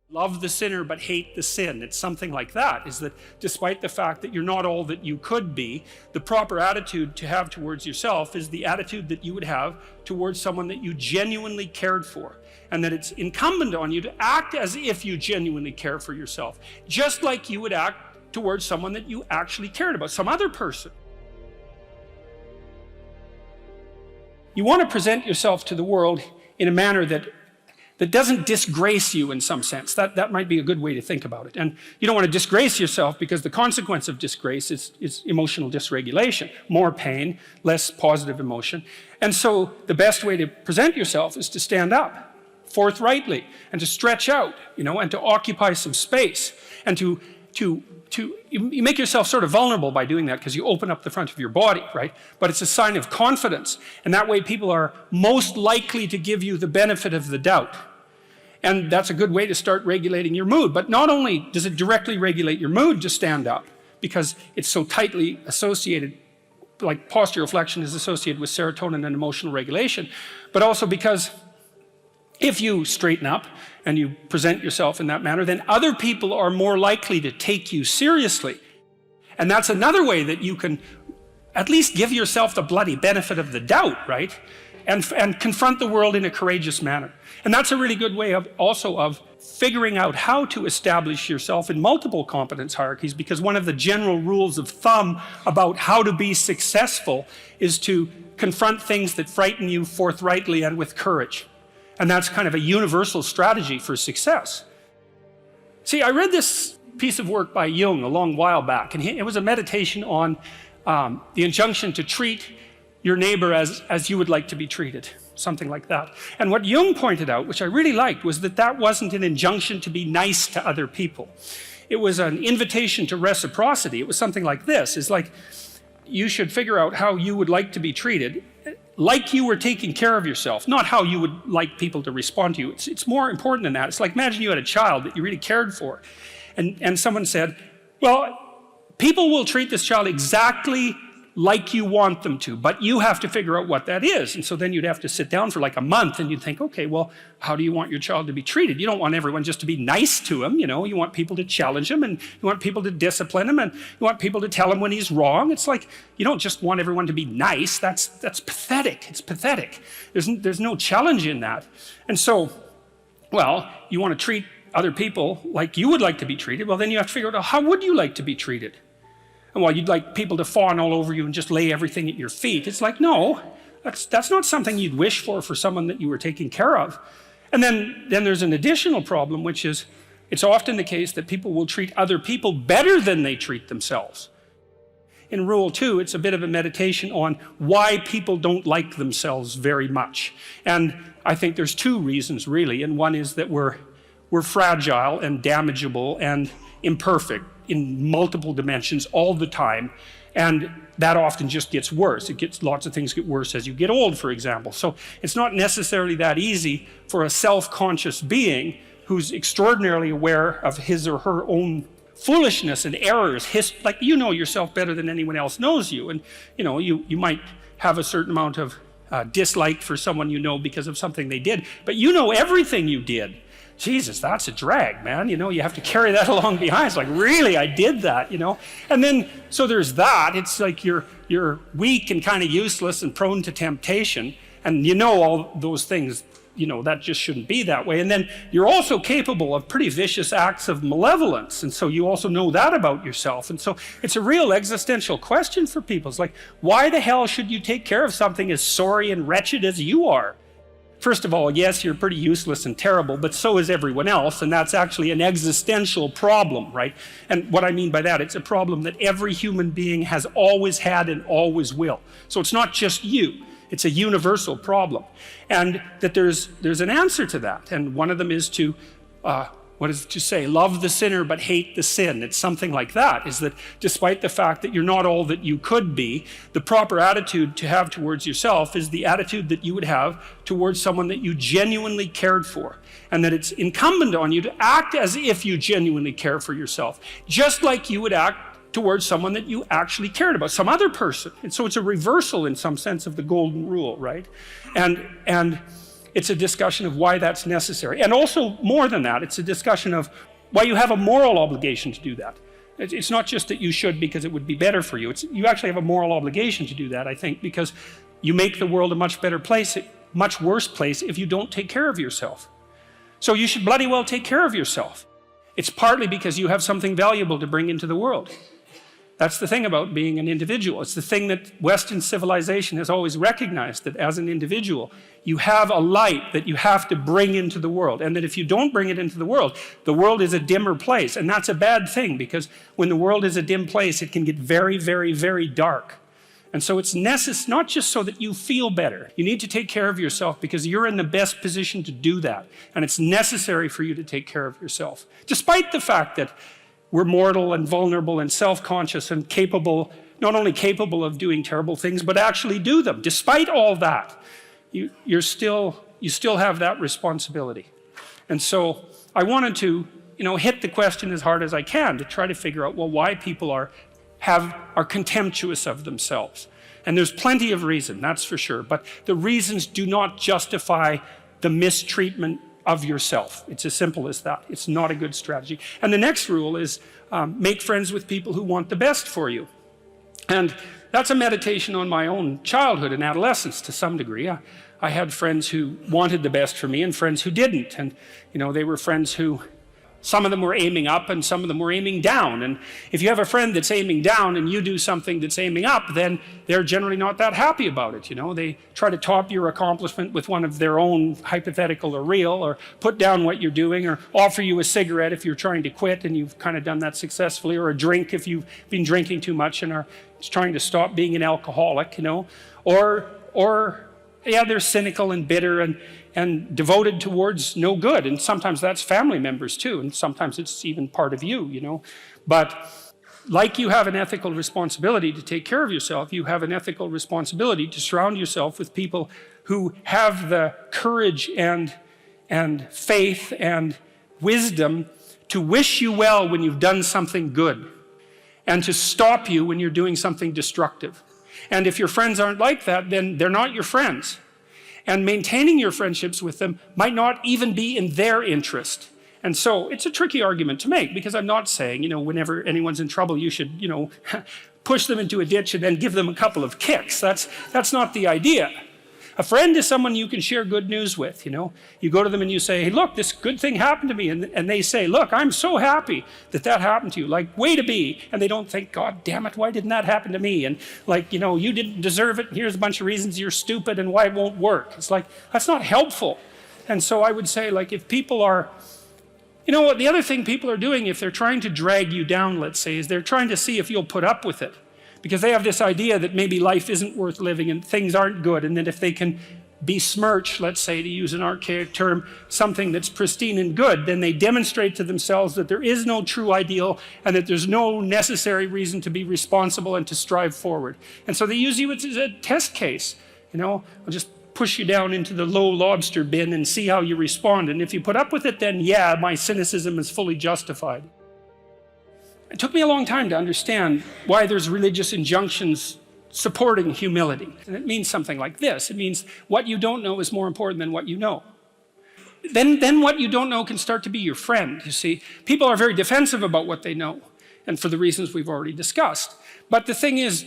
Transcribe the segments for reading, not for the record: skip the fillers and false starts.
Love the sinner but hate the sin. It's something like that, is that despite the fact that you're not all that you could be, the proper attitude to have towards yourself is the attitude that you would have towards someone that you genuinely cared for. And that it's incumbent on you to act as if you genuinely care for yourself, just like you would act towards someone that you actually cared about, some other person. You want to present yourself to the world in a manner that doesn't disgrace you in some sense. That might be a good way to think about it. And you don't want to disgrace yourself, because the consequence of disgrace is emotional dysregulation, more pain, less positive emotion. And so the best way to present yourself is to stand up forthrightly and to stretch out, and to occupy some space, and you make yourself sort of vulnerable by doing that, because you open up the front of your body, right? But it's a sign of confidence, and that way people are most likely to give you the benefit of the doubt. And that's a good way to start regulating your mood. But not only does it directly regulate your mood to stand up, because it's so tightly associated, like posture reflection is associated with serotonin and emotional regulation, but also because if you straighten up and you present yourself in that manner, then other people are more likely to take you seriously. And that's another way that you can at least give yourself the bloody benefit of the doubt, right? And confront the world in a courageous manner. And that's a really good way of figuring out how to establish yourself in multiple competence hierarchies, because one of the general rules of thumb about how to be successful is to confront things that frighten you forthrightly and with courage. And that's kind of a universal strategy for success. See, I read this piece of work by Jung a long while back, and it was a meditation on the injunction to treat your neighbor as you would like to be treated, something like that. And what Jung pointed out, which I really liked, was that wasn't an injunction to be nice to other people. It was an invitation to reciprocity. It was something like this. It's like, you should figure out how you would like to be treated, like you were taking care of yourself, not how you would like people to respond to you. It's more important than that. It's like, imagine you had a child that you really cared for, and someone said, well, people will treat this child exactly like you want them to, but you have to figure out what that is. And so then you'd have to sit down for like a month and you'd think, okay, well, how do you want your child to be treated? You don't want everyone just to be nice to him, you want people to challenge him, and you want people to discipline him, and you want people to tell him when he's wrong. It's like, you don't just want everyone to be nice. That's pathetic. It's pathetic. There's no challenge in that. And so, well, you want to treat other people like you would like to be treated. Well, then you have to figure out, how would you like to be treated? And while you'd like people to fawn all over you and just lay everything at your feet, it's like, no, that's not something you'd wish for someone that you were taking care of. And then there's an additional problem, which is, it's often the case that people will treat other people better than they treat themselves. In Rule 2, it's a bit of a meditation on why people don't like themselves very much. And I think there's two reasons, really. And one is that we're fragile and damageable and imperfect in multiple dimensions all the time, and that often just gets worse. Lots of things get worse as you get old, for example. So it's not necessarily that easy for a self-conscious being who's extraordinarily aware of his or her own foolishness and errors. Like, you know yourself better than anyone else knows you, and you might have a certain amount of dislike for someone because of something they did, but you know everything you did. Jesus, that's a drag, man. You have to carry that along behind. It's like, really, I did that, And then, so there's that. It's like you're weak and kind of useless and prone to temptation. And all those things, that just shouldn't be that way. And then you're also capable of pretty vicious acts of malevolence. And so you also know that about yourself. And so it's a real existential question for people. It's like, why the hell should you take care of something as sorry and wretched as you are? First of all, yes, you're pretty useless and terrible, but so is everyone else, and that's actually an existential problem, right? And what I mean by that, it's a problem that every human being has always had and always will. So it's not just you, it's a universal problem. And that there's an answer to that, and one of them is to, love the sinner but hate the sin. It's something like that, is that despite the fact that you're not all that you could be, the proper attitude to have towards yourself is the attitude that you would have towards someone that you genuinely cared for. And that it's incumbent on you to act as if you genuinely care for yourself, just like you would act towards someone that you actually cared about, some other person. And so it's a reversal in some sense of the golden rule, right? And it's a discussion of why that's necessary. And also, more than that, it's a discussion of why you have a moral obligation to do that. It's not just that you should because it would be better for you. You actually have a moral obligation to do that, I think, because you make the world a much better place, a much worse place if you don't take care of yourself. So you should bloody well take care of yourself. It's partly because you have something valuable to bring into the world. That's the thing about being an individual. It's the thing that Western civilization has always recognized, that as an individual, you have a light that you have to bring into the world, and that if you don't bring it into the world is a dimmer place. And that's a bad thing, because when the world is a dim place, it can get very, very, very dark. And so it's necessary, not just so that you feel better. You need to take care of yourself because you're in the best position to do that. And it's necessary for you to take care of yourself. Despite the fact that we're mortal and vulnerable and self-conscious and capable, not only capable of doing terrible things, but actually do them. Despite all that, you still have that responsibility. And so I wanted to, hit the question as hard as I can to try to figure out, well, why people are contemptuous of themselves. And there's plenty of reason, that's for sure. But the reasons do not justify the mistreatment of yourself. It's as simple as that. It's not a good strategy. And the next rule is make friends with people who want the best for you. And that's a meditation on my own childhood and adolescence to some degree. I had friends who wanted the best for me and friends who didn't. And, they were friends who, some of them were aiming up and some of them were aiming down. And if you have a friend that's aiming down and you do something that's aiming up, then they're generally not that happy about it. They try to top your accomplishment with one of their own, hypothetical or real, or put down what you're doing, or offer you a cigarette if you're trying to quit and you've kind of done that successfully, or a drink if you've been drinking too much and are trying to stop being an alcoholic, or they're cynical and bitter and devoted towards no good. And sometimes that's family members too, and sometimes it's even part of you, But like you have an ethical responsibility to take care of yourself, you have an ethical responsibility to surround yourself with people who have the courage and faith and wisdom to wish you well when you've done something good, and to stop you when you're doing something destructive. And if your friends aren't like that, then they're not your friends. And maintaining your friendships with them might not even be in their interest. And so it's a tricky argument to make, because I'm not saying, whenever anyone's in trouble, you should, push them into a ditch and then give them a couple of kicks. That's not the idea. A friend is someone you can share good news with, You go to them and you say, hey, look, this good thing happened to me. And they say, look, I'm so happy that happened to you. Like, way to be. And they don't think, God damn it, why didn't that happen to me? And you didn't deserve it. And here's a bunch of reasons you're stupid and why it won't work. It's like, that's not helpful. And so I would say, if people are, the other thing people are doing, if they're trying to drag you down, let's say, is they're trying to see if you'll put up with it. Because they have this idea that maybe life isn't worth living and things aren't good, and that if they can besmirch, let's say, to use an archaic term, something that's pristine and good, then they demonstrate to themselves that there is no true ideal and that there's no necessary reason to be responsible and to strive forward. And so they use you as a test case. I'll just push you down into the low lobster bin and see how you respond. And if you put up with it, then yeah, my cynicism is fully justified. It took me a long time to understand why there's religious injunctions supporting humility. And it means something like this. It means what you don't know is more important than what you know. Then what you don't know can start to be your friend, you see. People are very defensive about what they know, and for the reasons we've already discussed. But the thing is,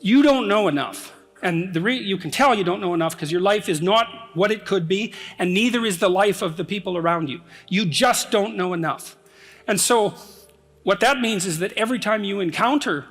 you don't know enough. And you can tell you don't know enough because your life is not what it could be, and neither is the life of the people around you. You just don't know enough. And so what that means is that every time you encounter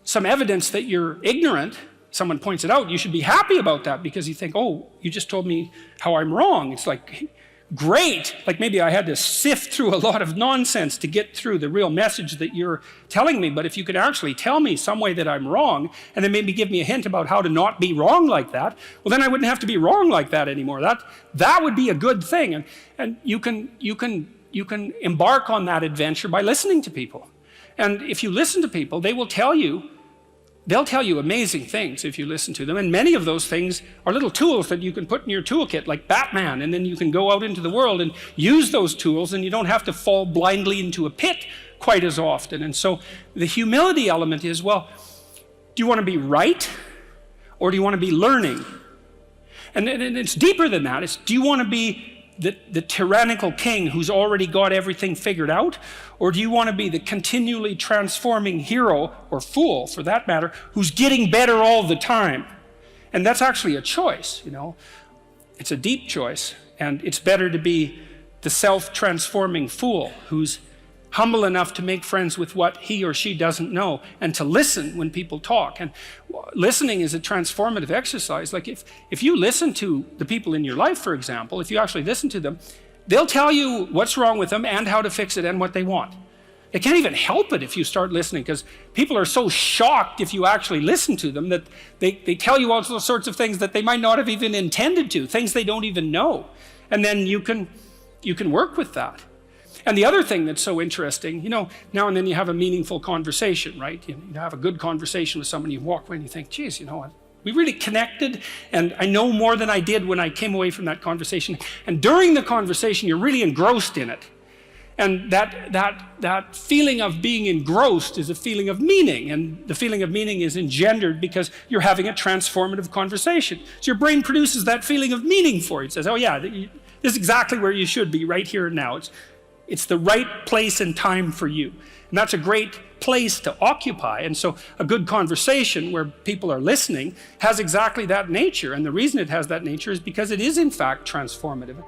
some evidence that you're ignorant, someone points it out, you should be happy about that, because you think, oh, you just told me how I'm wrong. It's like, great. Like maybe I had to sift through a lot of nonsense to get through the real message that you're telling me. But if you could actually tell me some way that I'm wrong, and then maybe give me a hint about how to not be wrong like that, well, then I wouldn't have to be wrong like that anymore. That would be a good thing. And you can embark on that adventure by listening to people. And if you listen to people, they'll tell you amazing things if you listen to them. And many of those things are little tools that you can put in your toolkit, like Batman, and then you can go out into the world and use those tools, and you don't have to fall blindly into a pit quite as often. And so the humility element is, well, do you want to be right, or do you want to be learning? And it's deeper than that. It's, do you want to be the tyrannical king who's already got everything figured out? Or do you want to be the continually transforming hero, or fool for that matter, who's getting better all the time? And that's actually a choice, you know. It's a deep choice. And it's better to be the self-transforming fool who's humble enough to make friends with what he or she doesn't know, and to listen when people talk. And listening is a transformative exercise. Like if you listen to the people in your life, for example, if you actually listen to them, they'll tell you what's wrong with them and how to fix it and what they want. They can't even help it if you start listening, because people are so shocked if you actually listen to them that they tell you all sorts of things that they might not have even intended to, things they don't even know. And then you can work with that. And the other thing that's so interesting, you know, now and then you have a meaningful conversation, right? You have a good conversation with someone, you walk away and you think, geez, you know, we really connected, and I know more than I did when I came away from that conversation. And during the conversation, you're really engrossed in it. And that feeling of being engrossed is a feeling of meaning, and the feeling of meaning is engendered because you're having a transformative conversation. So your brain produces that feeling of meaning for you. It says, oh yeah, this is exactly where you should be, right here and now. It's the right place and time for you. And that's a great place to occupy. And so a good conversation where people are listening has exactly that nature. And the reason it has that nature is because it is in fact transformative.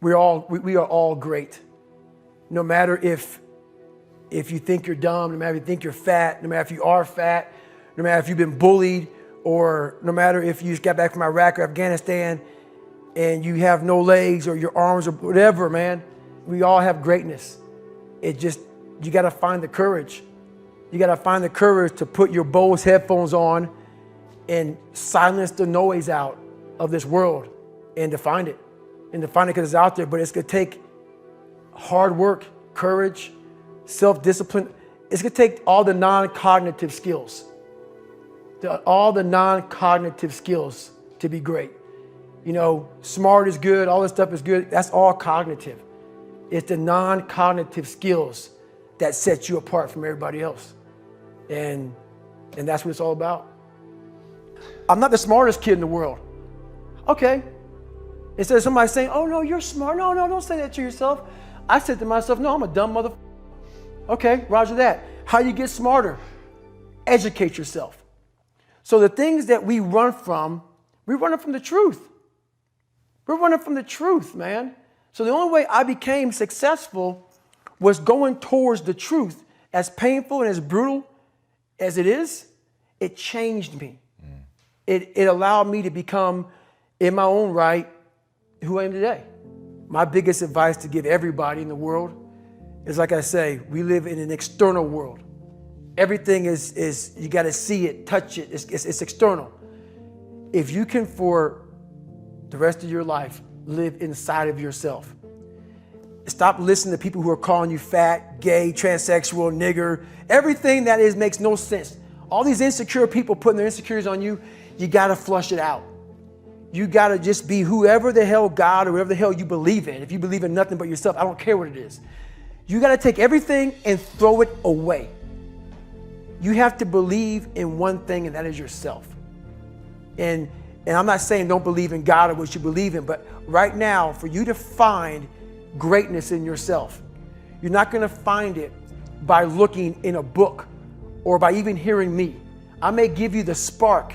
We are all great. No matter if you think you're dumb, no matter if you think you're fat, no matter if you are fat, no matter if you've been bullied, or no matter if you just got back from Iraq or Afghanistan and you have no legs or your arms or whatever, man. We all have greatness. You got to find the courage. You got to find the courage to put your Bose headphones on and silence the noise out of this world and to find it. And to find it because it's out there, but it's going to take hard work, courage, self-discipline. It's going to take all the non-cognitive skills. All the non-cognitive skills to be great. You know, smart is good, all this stuff is good. That's all cognitive. It's the non-cognitive skills that set you apart from everybody else. And that's what it's all about. I'm not the smartest kid in the world. Okay. Instead of somebody saying, oh no, you're smart. No, don't say that to yourself. I said to myself, no, I'm a dumb motherfucker. Okay, roger that. How you get smarter? Educate yourself. So the things that we run from the truth. We're running from the truth, man. So the only way I became successful was going towards the truth. As painful and as brutal as it is, it changed me. It allowed me to become, in my own right, who I am today. My biggest advice to give everybody in the world is, like I say, we live in an external world. Everything is you got to see it, touch it. It's external. If you can, for the rest of your life, live inside of yourself. Stop listening to people who are calling you fat, gay, transsexual, nigger. Everything that is makes no sense. All these insecure people putting their insecurities on you, you got to flush it out. You got to just be whoever the hell God or whatever the hell you believe in. If you believe in nothing but yourself, I don't care what it is. You got to take everything and throw it away. You have to believe in one thing, and that is yourself. And I'm not saying don't believe in God or what you believe in, but right now, for you to find greatness in yourself, you're not going to find it by looking in a book or by even hearing me. I may give you the spark,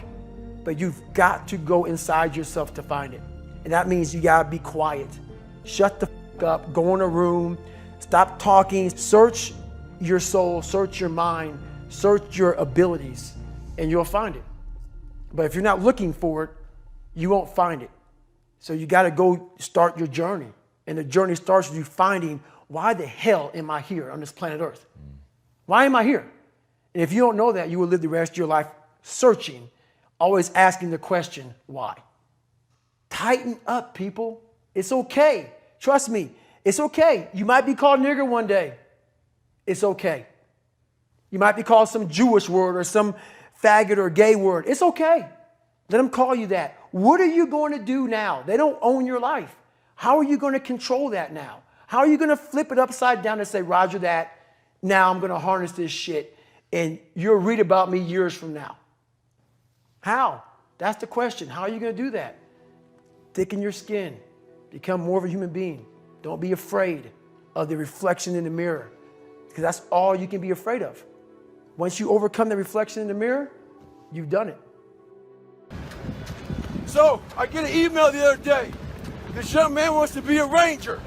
but you've got to go inside yourself to find it. And that means you gotta be quiet. Shut the f up, go in a room, stop talking, search your soul, search your mind, search your abilities, and you'll find it. But if you're not looking for it, you won't find it. So you gotta go start your journey. And the journey starts with you finding, why the hell am I here on this planet Earth? Why am I here? And if you don't know that, you will live the rest of your life searching, always asking the question, why? Tighten up, people. It's okay. Trust me, it's okay. You might be called nigger one day. It's okay. You might be called some Jewish word or some faggot or gay word. It's okay. Let them call you that. What are you going to do now? They don't own your life. How are you going to control that now? How are you going to flip it upside down and say, Roger that, now I'm going to harness this shit and you'll read about me years from now? How? That's the question. How are you going to do that? Thicken your skin. Become more of a human being. Don't be afraid of the reflection in the mirror, because that's all you can be afraid of. Once you overcome the reflection in the mirror, you've done it. So, I get an email the other day. This young man wants to be a ranger,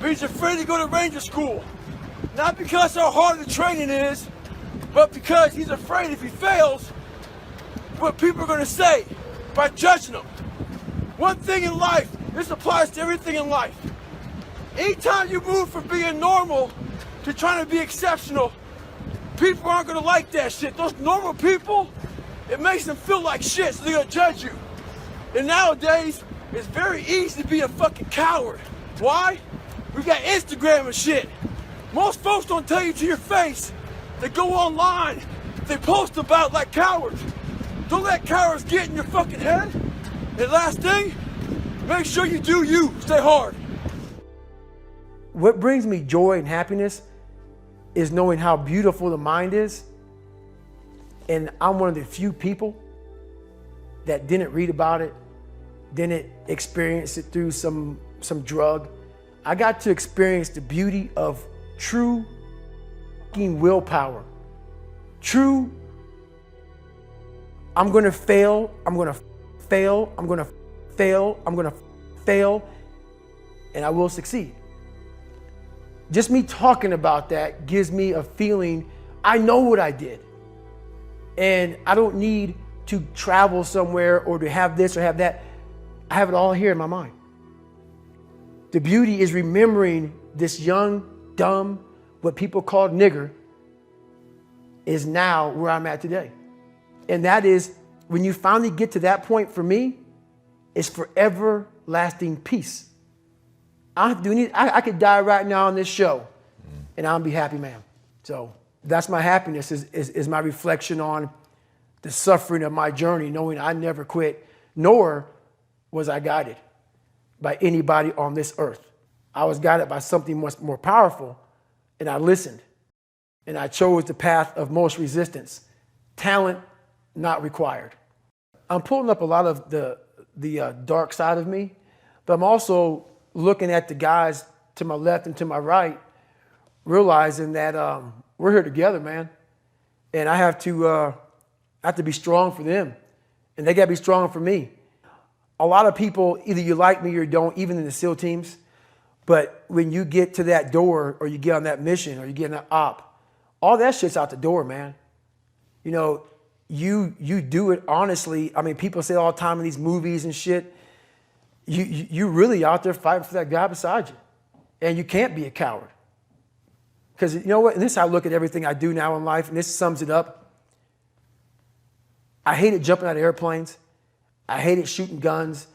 but he's afraid to go to ranger school. Not because how hard the training is, but because he's afraid if he fails, what people are going to say by judging him. One thing in life, this applies to everything in life. Anytime you move from being normal to trying to be exceptional, people aren't going to like that shit. Those normal people, it makes them feel like shit, so they're going to judge you. And nowadays, it's very easy to be a fucking coward. Why? We got Instagram and shit. Most folks don't tell you to your face. They go online, they post about like cowards. Don't let cowards get in your fucking head. And last thing, make sure you do you. Stay hard. What brings me joy and happiness is knowing how beautiful the mind is. And I'm one of the few people that didn't read about it, didn't experience it through some drug. I got to experience the beauty of true fucking willpower. True, I'm gonna fail, I'm gonna fail, I'm gonna fail, I'm gonna fail, and I will succeed. Just me talking about that gives me a feeling I know what I did. And I don't need to travel somewhere or to have this or have that. I have it all here in my mind. The beauty is remembering this young, dumb, what people call nigger, is now where I'm at today. And that is, when you finally get to that point, for me, it's for everlasting peace. I could die right now on this show and I'll be happy, man. So that's my happiness, is my reflection on the suffering of my journey, knowing I never quit, nor was I guided by anybody on this earth. I was guided by something much more powerful, and I listened, and I chose the path of most resistance. Talent not required. I'm pulling up a lot of the dark side of me, but I'm also looking at the guys to my left and to my right, realizing that we're here together, man. And I have to be strong for them, and they got to be strong for me. A lot of people, either you like me or don't, even in the SEAL teams, but when you get to that door, or you get on that mission, or you get in that op, all that shit's out the door, man. You know, you do it honestly. I mean, people say all the time in these movies and shit, you really out there fighting for that guy beside you. And you can't be a coward. Because you know what? And this is how I look at everything I do now in life, and this sums it up. I hated jumping out of airplanes. I hated shooting guns.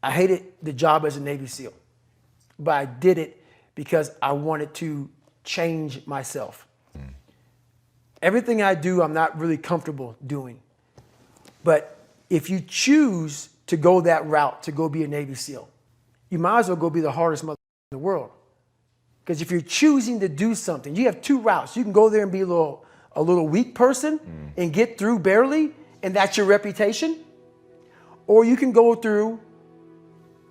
I hated the job as a Navy SEAL. But I did it because I wanted to change myself. Everything I do, I'm not really comfortable doing. But if you choose to go that route, to go be a Navy SEAL, you might as well go be the hardest mother in the world. Because if you're choosing to do something, you have two routes. You can go there and be a little weak person and get through barely, and that's your reputation. Or you can go through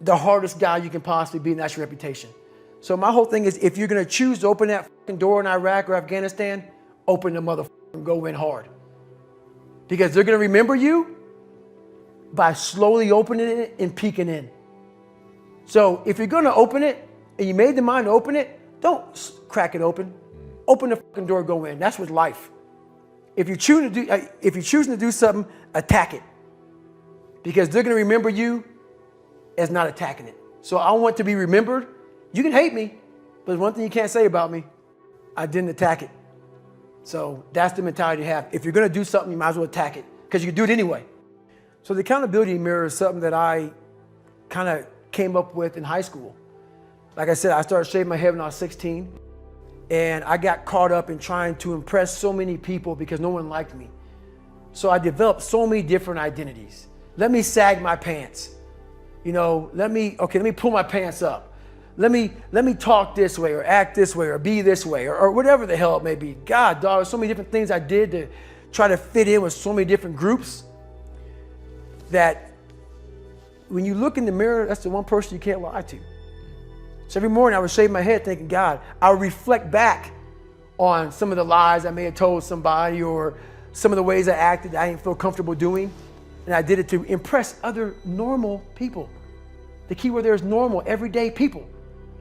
the hardest guy you can possibly be, and that's your reputation. So my whole thing is, if you're gonna choose to open that fucking door in Iraq or Afghanistan, open the motherfucker and go in hard. Because they're gonna remember you by slowly opening it and peeking in. So if you're gonna open it, and you made the mind to open it, don't crack it open. Open the fucking door, go in. That's with life. If you're choosing to do something, attack it. Because they're gonna remember you as not attacking it. So I want to be remembered. You can hate me, but there's one thing you can't say about me: I didn't attack it. So that's the mentality to have. If you're gonna do something, you might as well attack it, because you can do it anyway. So the accountability mirror is something that I kind of came up with in high school. Like I said, I started shaving my head when I was 16, and I got caught up in trying to impress so many people because no one liked me. So I developed so many different identities. Let me sag my pants. let me pull my pants up. Let me talk this way or act this way or be this way or whatever the hell it may be. God, dog, there's so many different things I did to try to fit in with so many different groups that when you look in the mirror, that's the one person you can't lie to. So every morning I would shave my head thinking, God, I would reflect back on some of the lies I may have told somebody or some of the ways I acted that I didn't feel comfortable doing. And I did it to impress other normal people. The key word there is normal, everyday people.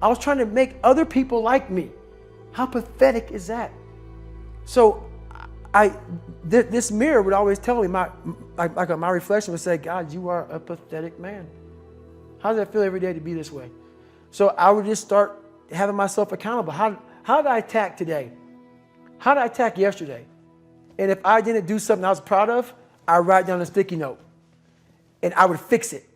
I was trying to make other people like me. How pathetic is that? So this mirror would always tell me, my reflection would say, God, you are a pathetic man. How does that feel every day to be this way? So I would just start having myself accountable. How did I attack today? How did I attack yesterday? And if I didn't do something I was proud of, I would write down a sticky note and I would fix it.